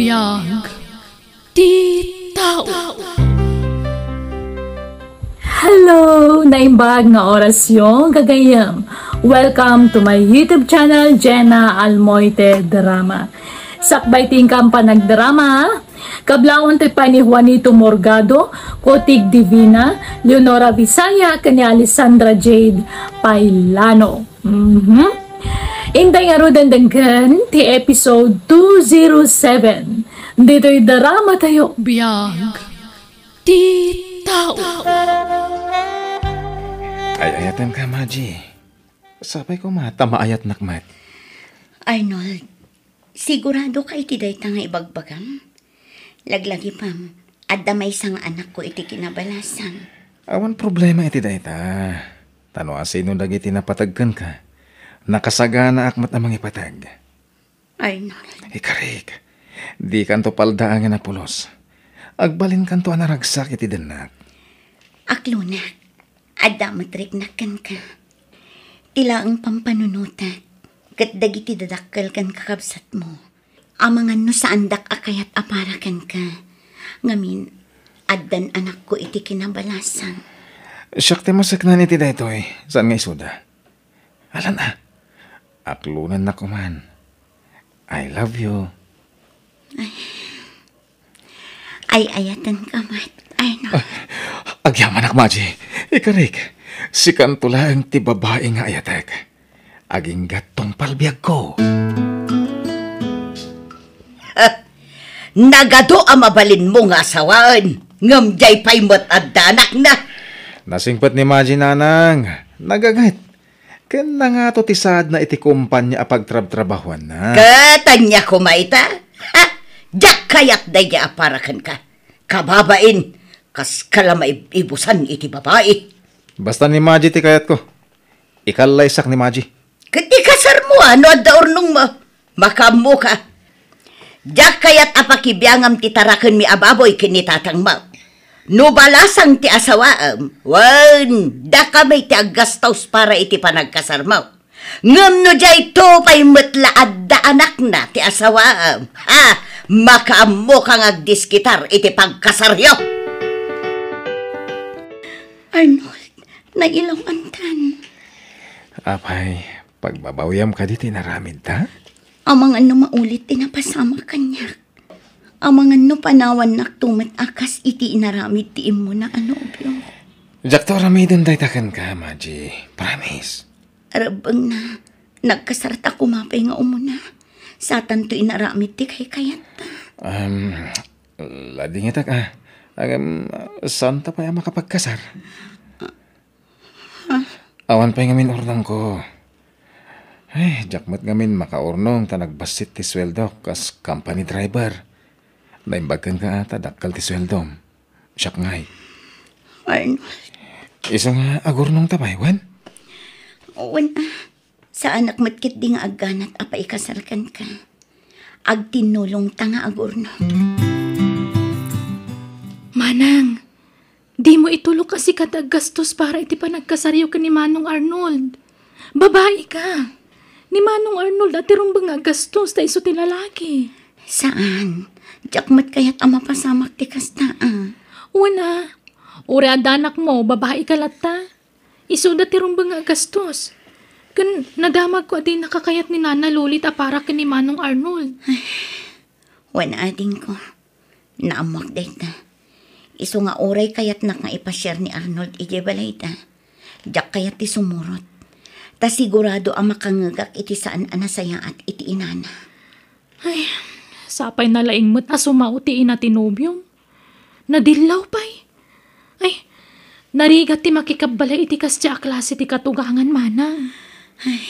Biag di tao. Hello! Naimbag nga orasyon kagayam. Welcome to my YouTube channel, Jenna Almoite Drama. Sakbay tingkang panagdrama, kablawon tayo pa ni Juanito Morgado, Kotig Divina, Leonora Visaya, kanya Alessandra Jade Pailano. Intay nga ro dandanggan ti episode 207. Dito'y drama tayo. Biag di tao. Ay, ayatan ka, Maji. Sabay ko mata, maayat nakmat. Arnold, sigurado ka iti day nga ibagbagam? Laglagi pam, adda may isang anak ko iti kinabalasan. Awan problema iti dayta. Tano asino dagiti napatagkan ka. Nakasagana akmat amang ipatag. Arnold. Ikarik, di kanto paldaangan na pulos. Agbalin kanto anaragsak iti denak. Akluna, adda matriknakan ka. Tila ang pampanunutat, kat dagiti dadakkel kan kakabsat mo. Amangan no sa andak akayat aparakan ka. Ngamin, addan anak ko iti kinabalasan. Siyakte masaknan iti daytoy. Saan nga isuda? Alan na. Aklunan na kuman. I love you. Ay ayatan ka, Mat. Arnold. Agyaman ak, Maji. Ikarik, si kantula ang ti babae nga ayatek. Aging gatong palbiag ko. Nagado ang mabalin mo nga asawaan. Ngamjay pa'y matadak na. Nasingpat ni Maji nanang. Nagagait. Ken na nga to tisad na iti kumpanya apagtrab-trabahuan na. Katanya kumaita. Ha? Diyak kayat daya aparakan ka. Kababain. Kas kalamay ibusan iti babae. Basta ni Maji ti kayat ko. Ikalaysak ni Maji. Kati kasar mo ano adda ornong mo. Makamu ka. Diyak kayat apakibiyangam ti tarakan mi ababoy kinitatang mo. No balasang ti asawaam, wan, da kamay ti aggastaws para iti panagkasar mo. Ngam no jay to pa'y matlaad da anak na ti asawaam. Ha, makaammo kang agdiskitar iti pagkasaryo. Arnold, nailaw antan. Apay, pagbabawyam ka di tinaramid ta? Amang ano maulit tinapasama kanyak. Amang ano panawan naktumat akas iti inaramid ti imo na anobyo. Jakto ramidon daytakan ka, Maji. Promise. Arabang na, nagkasarta kumapay nga umuna. Sa tanto inaramid ti kay kayat ta. Lading itak saan ta pa makapagkasar? Awan pa ngamin urnong ko. Ay, jakmat ngamin makaurnong ta nagbasit ti sweldo kas company driver. Naimbagan ka ata, dakkal ti sweldom. Siyak ngay. Arnold. Isa nga agurnong tabay, wan? Wan sa anak matkit di nga agganat apa ikasarkan ka. Agtinulong ta nga agurno. Manang, di mo itulog kasi gastos para iti panagkasaryo ka ni Manong Arnold. Babae ka. Ni Manong Arnold at irumbang gastos ta iso ti lalaki. Saan? Jakmat kaya't ama pasamak ti kasta. Una, uri adanak mo, babae ka lata. Isuda ti rumbang gastos. Kun nadamag ko adi nakakayat ni Nana Lulit para ka ni Manong Arnold. Wan ading ko. Naamak dayta. Iso nga oray kayat nak nga ipashare ni Arnold ije balay ta. Jak kayat ti sumurot. Ta sigurado ang makangagak iti saan anasaya at iti inana. Ay, sapay na laing mo't asumautiin na tinubyong. Nadilaw pa'y. Ay, narigat ti makikabalay iti kasya klase ti katugangan mana. Ay,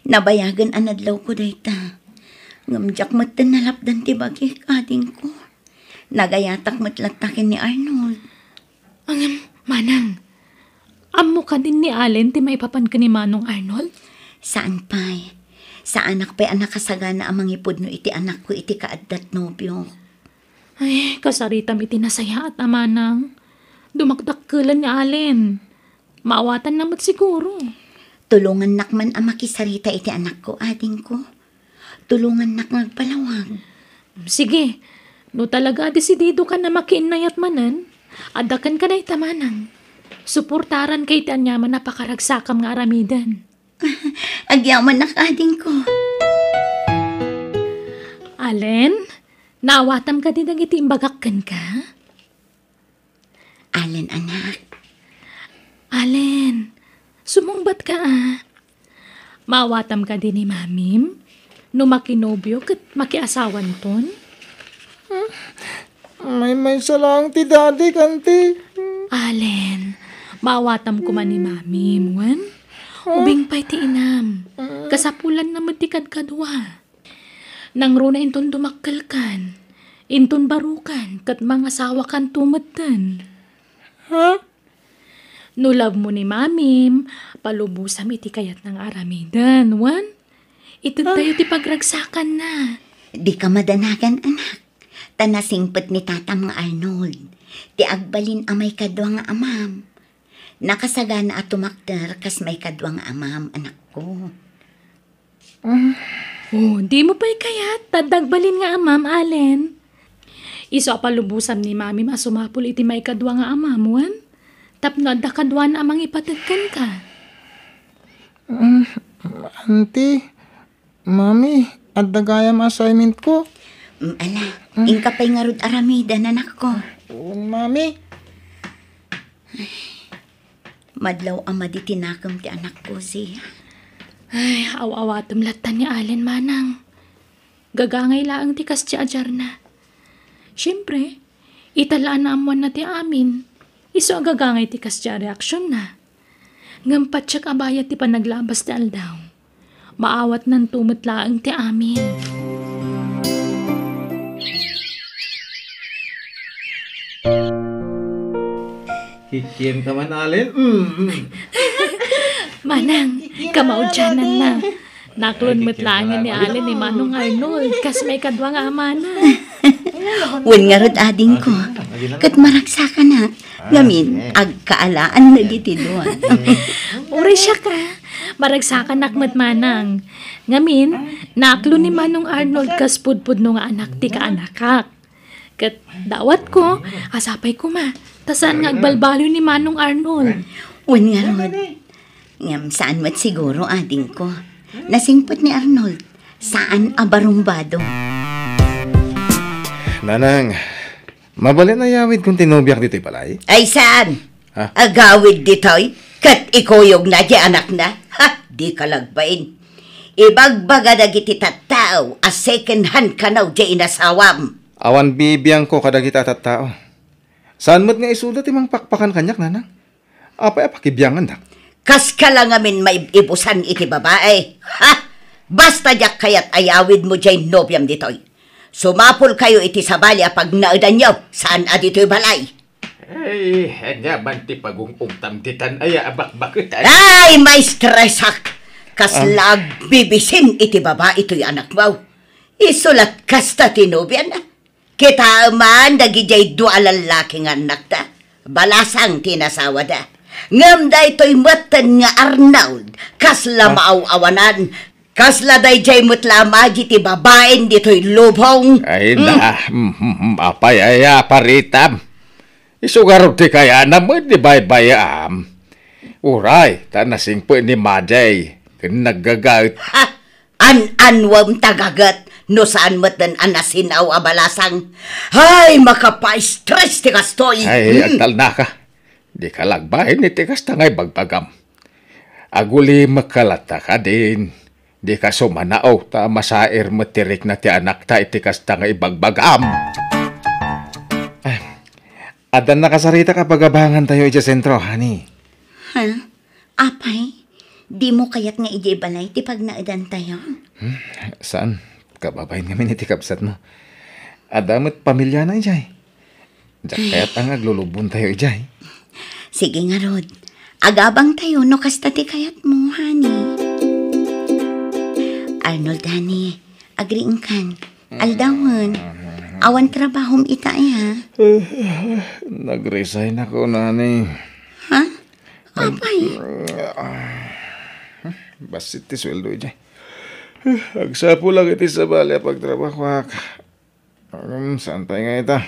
nabayagan anadlaw ko dayta. Ngamjak mo't nalapdan ti bagi ading ko. Nagayatak mo't latakin ni Arnold. Ang manang, amo ka din ni Allen ti maipapan ka ni Manong Arnold? Saan pa'y? Sa anak pa'y anak kasagana amang ipod no iti anak ko iti kaaddat nobyo. Ay, kasaritam iti nasaya at amanang. Dumakdakkelan ni Allen. Maawatan namat siguro. Tulungan nakman ang makisarita iti anak ko, ading ko. Tulungan nak ngagpalawag. Sige, no talaga desidido ka na makiinayat manan, adakan ka na itamanang. Suportaran kay tanyaman na pakaragsakam nga aramidan. Agyaman na kading ko. Allen, naawatam ka din ang itiimbagakkan ka? Allen, anak. Allen, sumungbat ka Maawatam ka din ni mamim? No makinobyo kat makiasawan ton? May salang ti daddy kanti. Allen, maawatam ko man ni mamim, wan? Ubing pa'y ti inam. Kasapulan na matikad kadwa. Nang runa inton dumakkel kan. Inton barukan kat mga sawa kan tumatan. Ha? No love mo ni mamim, palubusam iti kayat ng aramidan, wan? Ito tayo ti pagragsakan na. Di ka madanagan, anak. Tanasingpet ni tatam nga Arnold. Ti agbalin amay kadwa nga amam. Nakasagana at tumakder kas may kadwa nga amam, anak ko. Oh, di mo pa'y kayat. Tadagbalin nga amam, Allen. Iso palubusam ni mami masumapul iti may kadwa nga amam, wan? Tapno adda kadwa na amang ipatagkan ka. Auntie, mami, at dagayam assignment ko. Ala, ingka pa'y nga rod aramidan, anak ko. Mami, Madlaw ama di tinakam ti anak ko siya. Ay, aw-awatom latan ni Allen manang. Gagangay laang ti kas ti ajar na. Siyempre, italaan na amuan na ti amin. Iso agagangay ti kas ti reaksyon na. Ngampat siya kabayat ti panaglabas ti aldaw. Maawat ng tumot laang ti amin. kikiam ka man, Allen. Manang, kamaudyanan na. Naklon mo't ni Allen ni Manong Arnold kas may kadwa nga amana. Wen nga rod ading ko. Kat maragsa ka na. Ngamin, agkaalaan na diti doon. Uri siya ka. Maragsakan nakmat manang. Ngamin, naklo ni Manong Arnold kas pudpud no nga anak ti kaanakak. Kat dawat ko, asapay ko ma. Tasaan nga agbalbalo ni Manong Arnold. Wen nga rod. Ngam saan mo't siguro ading ko. Nasingpot ni Arnold. Saan abarumbado? Nanang, mabalin na yawid kung tinubyak dito'y palay. Ay saan? Ha? Agawid ditoy? Kat ikuyog na di anak na? Ha? Di kalagbain. Ibagbaga na giti tattao a second hand ka na di inasawam. Awan bibiyang ko kadagita at tao. Saan mo't nga isulat imang pakpakan kanyak, nanang? Apay apakibiyangan dak. Kas ka lang amin maibusan iti babae. Ha? Basta jak kayat ayawid mo dyan nobyam ditoy. Sumapol kayo iti sabalya pag naudan nyo. Saan adito'y balay? Ay, anya man ti pagungungtam titan aya abak-bakutan. Ay, may stressak. Kas lag bibisin iti baba ito'y anak mo. Isulat kas ta tinubyan na. Kita man dagijay dua lalaki nga anak ta. Balasang tinasawa da. Ngam da ito'y matan nga Arnold. Kas lamaaw-awanan. Kasla day jay mutlama ti babaen dito'y lubong. Ay na, apay aya paritam. Isugarot ti kaya naman di baybayam. Uray, tanasing po ni Majay. Naggagaut. Ha? An-anwam tagagat. No saan matan anasinaw abalasang. Ay, makapa-stress ti kastoy. Ay, agtal na ka. Di ka lagbahin ni tikas tangay bagbagam. Aguli makalata ka din. Di ka sumanao ta masair matirik na ti anak ta itikas tangay bagbagam. Ay, adan nakasarita ka pagabangan tayo iti sentro, honey. Ha? Apay? Di mo kayat nga iji balay ti pag naadan tayo? Saan? Kababayin kami ni tikapsat mo. Adamot pamilya na ijay. Diyak kaya't ang aglulubon tayo ijay. Sige nga, Rod. Agabang tayo no kasta ti kayat mo, honey. Arnold, honey. Agriing kan. Aldawan. Awan trabahom ita ha. Nag-resign ako, nani. Ha? Apay? Basit ti sweldo ijay. Agsapo lang iti sa balya pagtrabaho. Saan tayo nga ita?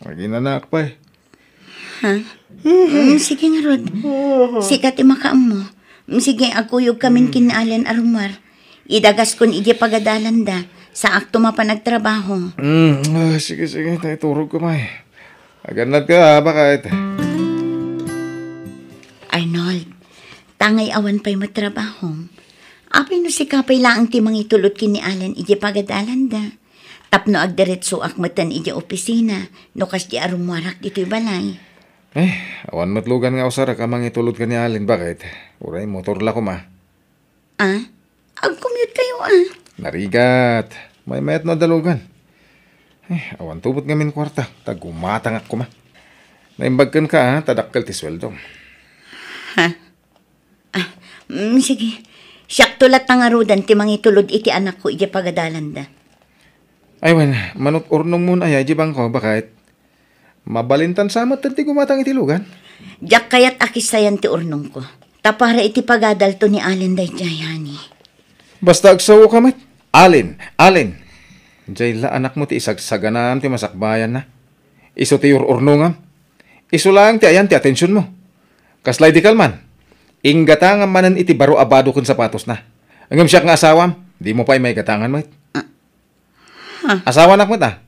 Maginanak pa eh. Sige nga, Rod. Sikat makaam mo. Sige, akuyog kamin kinaalan arumar. Idagas kun ije pagadalan da. Sa akto mapanagtrabaho. Sige, tayo turog ko may. Aganad ka, bakit? Arnold, tangay awan pa'y matrabaho. Apay no si kapay laang timang itulot kinialan ije pagadalan da. Tapno agdiretso akmatan ije opisina. No kas di arumwarak dito'y balay. Awan matlugan nga usara ka mang itulot ka ni Alin, bakit? Uray, motor la ko ma. Ag-commute kayo Narigat. May mayat na dalugan. Awan tubot ngamin kwarta. Tagumatang ako ma. Naimbagkan ka tadakkel ti sweldo. Sige. Siyak tulat nga rudan ti mangitulod iti anak ko iti pagadalan da. Aywan, manot urnong muna ay jibang ko, bakit? Mabalintan samot ti gumatang iti lugan. Jak kayat akisayan ti urnong ko. Tapara iti pagadal to ni Alin day jayani. Basta agsawo ka met. Alin. Jayla anak mo ti isagsaganaan ti masakbayan na. Iso ti urnongam. Iso lang ti ayan ti atensyon mo. Kaslay di kalman. Inggatangam manan iti baro abado kun sapatos na. Angam siya nga asawam. Di mo pa'y may gatangan mo. Asawa anak mo ta.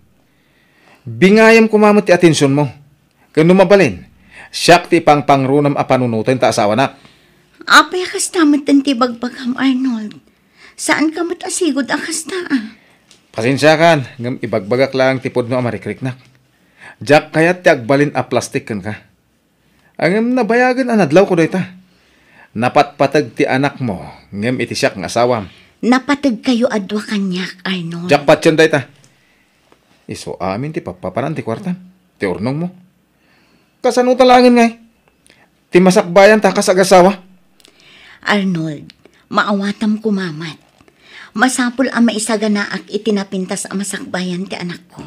Bingayam kumamot ti atensyon mo. Kano mabalin. Siyak ti pangpangrunam a panunutin ta asawa nak. Apay akas tamat ti bagbagam, Arnold. Saan ka mat asigod akas ta Pasensya kan. Ngam ibagbagak lang ti pod no amarikrik nak. Jak kayat ti agbalin a plastik kan ka. Angam nabayagan anadlaw ko doy ta. Napatpatag ti anak mo. Ngam iti siyak nga asawam. Napatag kayo adwa kanyak, Arnold. Jackpot yan day ta. Iso amin ti papaparan ti kwarta. Ti urnong mo. Kasano talangin ngay. Ti masakbayan ta kasagasawa. Arnold, maawatam kumamat. Masapul ang maisaganaak itinapintas ang masakbayan ti anak ko.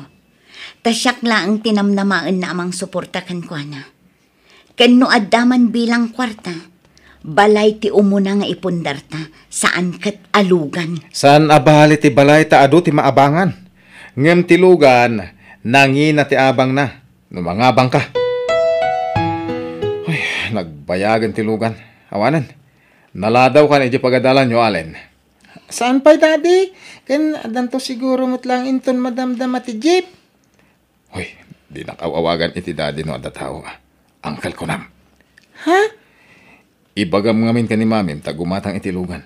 Tasyak laang tinamnamaan na amang suporta kan kwa na. Kano addaman bilang kwarta, balay ti umuna nga ipundarta, saan kat alugan. Saan abali ti balay ta adu ti maabangan. Ngem ti lugan, nangina ti abang na. Numangabang ka. Ay, nagbayagan ti lugan. Awanan, naladaw ka na iti pagadalan nyo, Alin. Saan pa, Daddy? Kan adanto siguro mo't lang inton madamdam ati jeep. Hoy, di nakawawagan iti daddy no ada tao. Angkal ko nam. Ha? Ibagam ngamin ka ni mamim tagumatang iti lugan.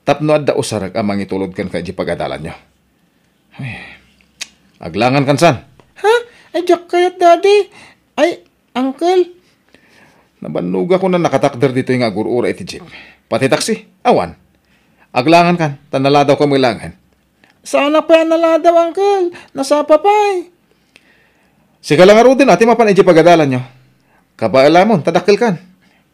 Tapno adda usarag amang itulod kan ka iti pagadalan nyo. Ay, aglangan kan san. Ha? Ay, jak kayat, Daddy. Ay, Uncle. Nabanuga ko na nakatakder dito yung agurura iti jeep. Pati taksi, awan. Aglangan kan, tanaladaw ka milangan. Sana pa yan naladaw, Uncle. Nasa papay. Sika lang aro din ati mapan iti pagadalan nyo. Kabaala mo, tadakil kan.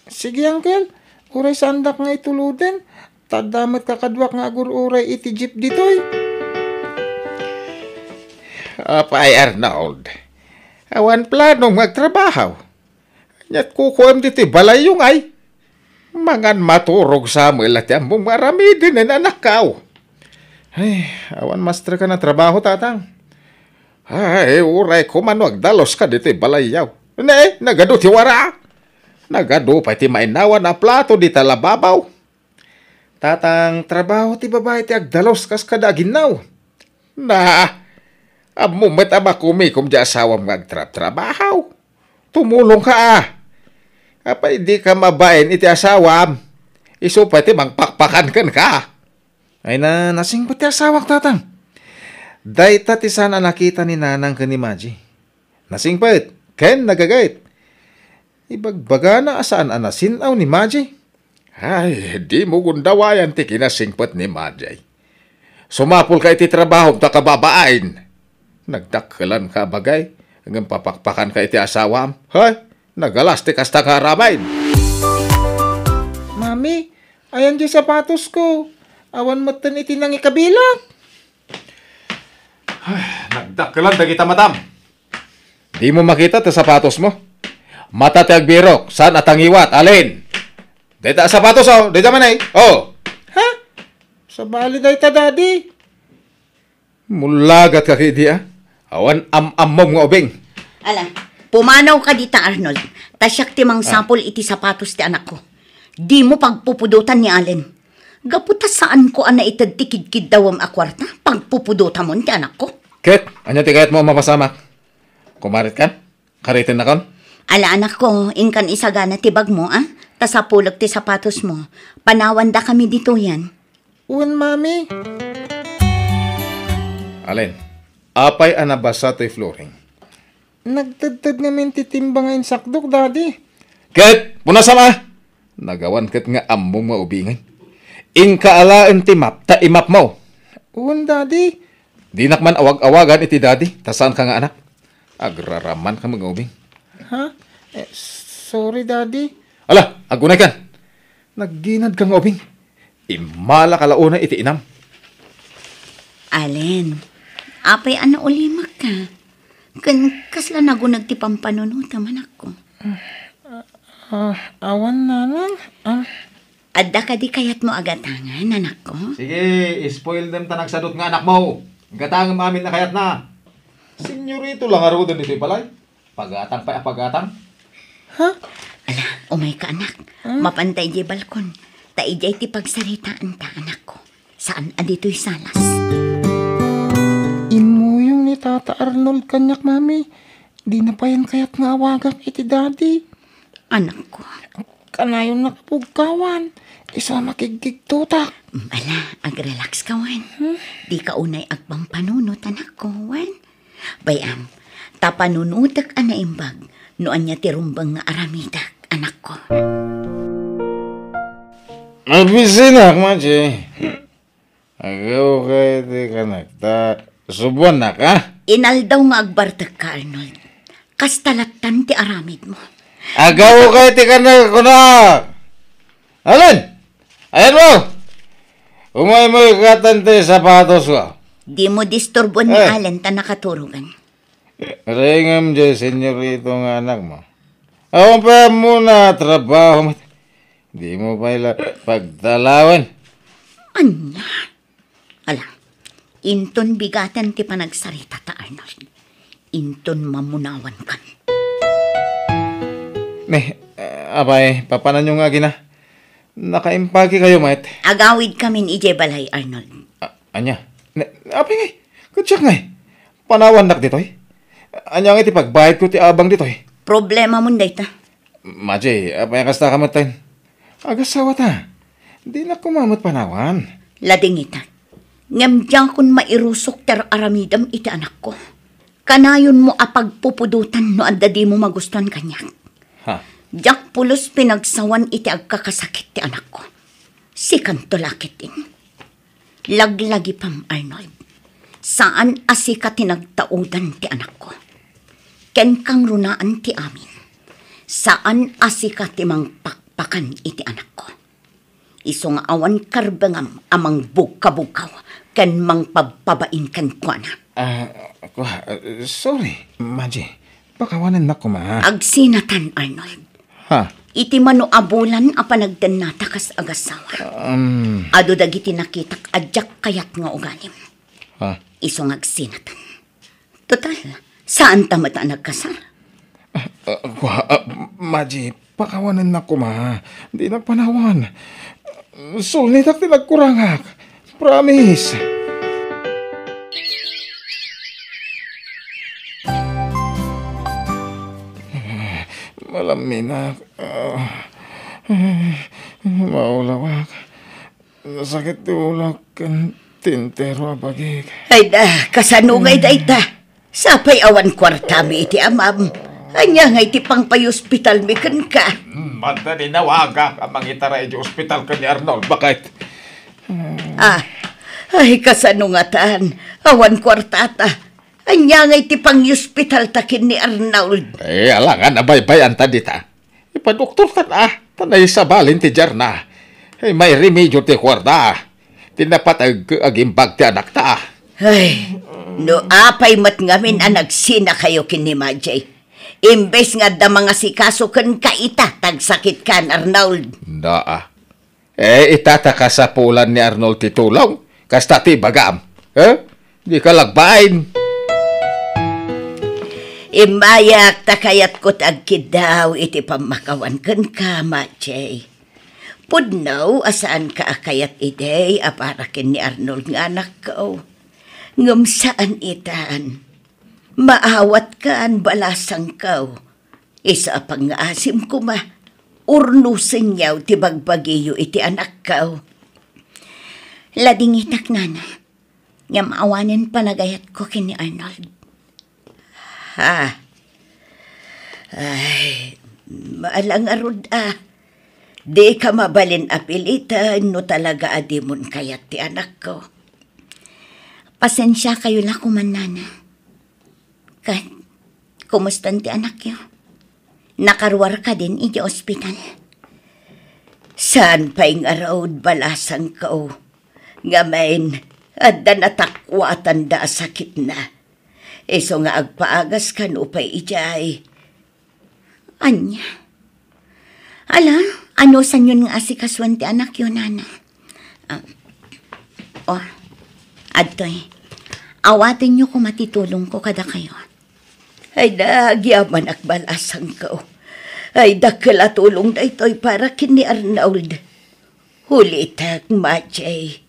Sige, Uncle. Uray sandak nga ituluden. Tadamat kakadwak nga agur-uray iti jeep ditoy. Apay Arnold. Awan planong magtrabaho. Nyat kukuam dito balay yung ay. Mangan maturog sa amil at yan mong marami din ang anak kao. Ay, awan master ka na trabaho, tatang. Ay, uray ko manuag dalos ka dito balay yaw. Ne, nagado ti wara. Nagado pa ti mainawan na plato di talababaw. Tatang, trabaho ti babae ti agdalos kas kada ginaw. Na, amumet ama kumikom di asawam ngagtrap-trabahaw. Tumulong ka Apay di ka mabain iti asawam. Iso pati mangpakpakan kan ka. Ay na, nasing pati asawak, tatang. Dayta ti sana nakita ni nanang ka ni Maji. Nasing pati, ken nagagait. Ibagbaga na asaan anasinaw ni Maji. Ay, di mo gundawayan ti kinasingpat ni Majay. Sumapul ka iti trabaho ta kababain. Nagdakkelan ka bagay. Hanggang papakpakan ka iti asawam. Hay, nagalas ti kasta karamain. Mami, ayan di sapatos ko. Awan matan iti nang ikabilang. Nagdakkelan dagita, madam. Di mo makita ti sapatos mo. Mata ti agbirok, saan atang iwat, Alin? Dita sapatos, oh. Dita man ay. Oh. Ha? Sa bali dahi ta, Daddy. Mulagat ka kiti, ah. Awan am-amom nga ubing. Ala, pumanaw ka dita, Arnold. Tasyak ti mang sapol iti sapatos ti anak ko. Di mo pagpupudutan ni Allen. Gaputa saan ko ana itad ti kidkid dawam a kwarta? Pagpupudutan mo ti anak ko. Ket, anya ti kayat mo mapasamak? Kumarit kan? Karitin na kon? Ala anak ko, inkan isagana ti bag mo, ah? Tasapulog ti sapatos mo. Panawan da kami dito yan. Uwan, mami. Alin, apay anabasa to'y flooring. Nagtagtag namin titimbangayin sakdok, daddy. Ket, puna sama! Nagawan ket nga among maubingay. Inkaalaan ti map, ta imap mo. Uwan, daddy. Di nakman awag-awagan iti daddy, tasaan ka nga anak. Agraraman ka mga ubing. Ha? Sorry, daddy. Ala, agunay kan. Nagginad ka nga ubing. Imala kalauna iti inam. Allen, apay ana ulimak ka. Kasla nagunag ti pampanunuta manak ko. Awan na lang. Adda ka di kayat mo agatangan, anak ko. Sige, spoil them tanagsadot nga anak mo. Gatang amin na kayat na. Senyorito lang aro doon ito palay. Pagatang pa pagatang. Ha? Ala, umay ka anak. Mapantay di balkon. Taijay ti pagsaritaan ta, anak ko. Saan adito'y salas? Imo yung ni Tata Arnold kanyak, mami. Di na pa yan kaya't nga awagang iti daddy. Anak ko. Kanayon nakapugkawan. Isa makigigtutak. Ala, ag-relax ka, Wan. Di ka unay agpampanunot, anak ko, Wan. Bayam, tapanunutak ana imbag. Noan niya tirumbang nga aramitak, anak ko. Mabisinak, machi. Agaw kayo di ka nagta. Subuan na ka? Inaldaw nga agbartag ka, Arnold. Kastalatan ti aramid mo. Agaw kayo di ka nagkunak. Alin? Ayan mo! Umay mo ikatante sapatos ko. Di mo disturbon ni Allen ta nakaturugan. Ringam dyan, senyorito nga anak mo. Ako pa muna trabaho mo. Di mo pa ila pagtalawan. Anya? Ala, inton bigatan ti panagsarita ta, Arnold. Inton mamunawan kan. Abay, papanan nyo nga gina. Nakaimpagi kayo, mate. Agawid kami ni Ije Balay, Arnold. Anya? Abay ngay, kutsak ngay. Panawan nak ditoy. Anya nga ti pagbayad ko ti abang ditoy. Problema mo day ta. Maji, abay kasta kamatan. Agasawa ta. Di na kumamot panawan. Lading ita. Ngamdyang kun mairusok ter aramidam iti anak ko. Kanayon mo apagpupudutan no adda di mo magustuhan kanya. Ha? Diyak pulos pinagsawan iti agkakasakit ti anak ko. Si kantolakit din. Laglagi pam, Arnold. Saan asika tinagtaudan ti anak ko? Ken kang runaan ti amin. Saan asika ti mangpakpakan iti anak ko? Iso nga awan karbangam amang buka-bukaw ken mangpabpabain ken kuana. Sorry, Maji. Pakawanan na ko, ma. Agsinatan, Arnold. Ha? Iti mano abulan a panagdan natakas agasawa. Ado dagiti nakitak adyak kayat nga ugalim. Ha? Iso nga agsinatan. Total, saan tamata nagkasal? Maji, pakawanan na ko, ma. Di nagpanawan. Sulit at nagkurangak. Promise. Malaminak. Maulawak. Sakit ulak kan tintero abagig. Ay da, kasanungay da ita. Sapay awan kwartami iti amam. Anya nga iti pang pay-hospital mi kan ka. Manda ni nawaga ang mangitara iti ospital ka ni Arnold. Bakit? Ay kasanungatan. Awan kwartata. Anya nga iti pang-hospital takin ni Arnold. Alangan abay-bayan ta dita. Ipadoktor ka na. Tanay sa balin ti Jarna. May remedyo ti kwarda. Tinapat agimbag ti anak ta. Ay, no apay mat ngamin anagsina kayo kini Majay. Imbes nga da mga sikaso kan kaita tagsakit kan Arnold. Naa. Itataka sa pulan ni Arnold titulong. Kasta ti bagam. Di ka lagbain. Imayak takayat ko tagkid daw iti pamakawan kan ka, Machay. Pudnaw, asaan ka akayat iday, aparakin ni Arnold nga anak ko. Ngam saan itaan? Maawat kaan balasang ko. Isa pang asim ko ma, urnusin yaw ti bagbagiyo iti anak ko. Lading itak nana, ngam awanin panagayat ko kini Arnold. Ha? Ay, maalang arod Di ka mabalin apilitan no talaga adimon kayat ti anak ko. Pasensya kayo la kumanana. Kat, kumustan ti anak yo? Nakarwar ka din iti ospital. Saan pa yung araw balasang ko? Ngamain, adda natakwatan da sakit na. Iso nga agpaagas kan upay ijay. Anya? Ala, ano san yun nga asikaswan ti anak yun, nana? Adtoy, awatin nyo kung matitulong ko kada kayo. Ay, nagyaman akbalasang ko. Ay, dakala tulong na ito'y para kini Arnold. Hulitag, Machay.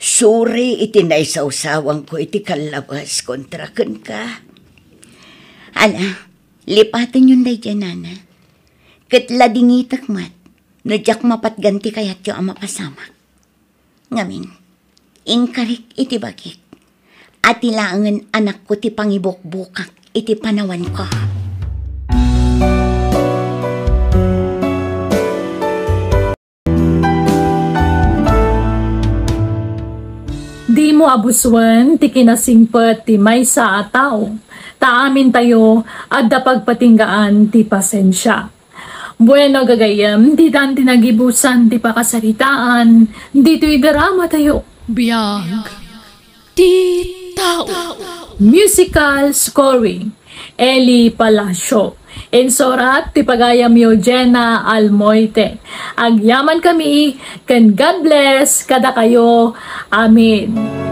Suri, itinay-sawsawang ko iti kalabas kontra kan ka. Ala, lipatin yun day dyan, nana. Katladingitak mat, nadyak mapatganti kayat yung mapasamak. Ngamin, ingkarik iti bagik, at ilangan anak ko ti pangibukbukak iti panawan ko. Di mo abuswan ti kinasingpet ti maysa a tao, taamin tayo at pagpatinggaan ti pasensya. Bueno gagayam, di dan tinagibusan ti pakasaritaan, dito'y drama tayo. Biyag. Ti tao. Musical scoring, Eli Palacio. Insorat ti pagayam yo Jenna Almoite. Agyaman kami, can God bless kada kayo. Amen.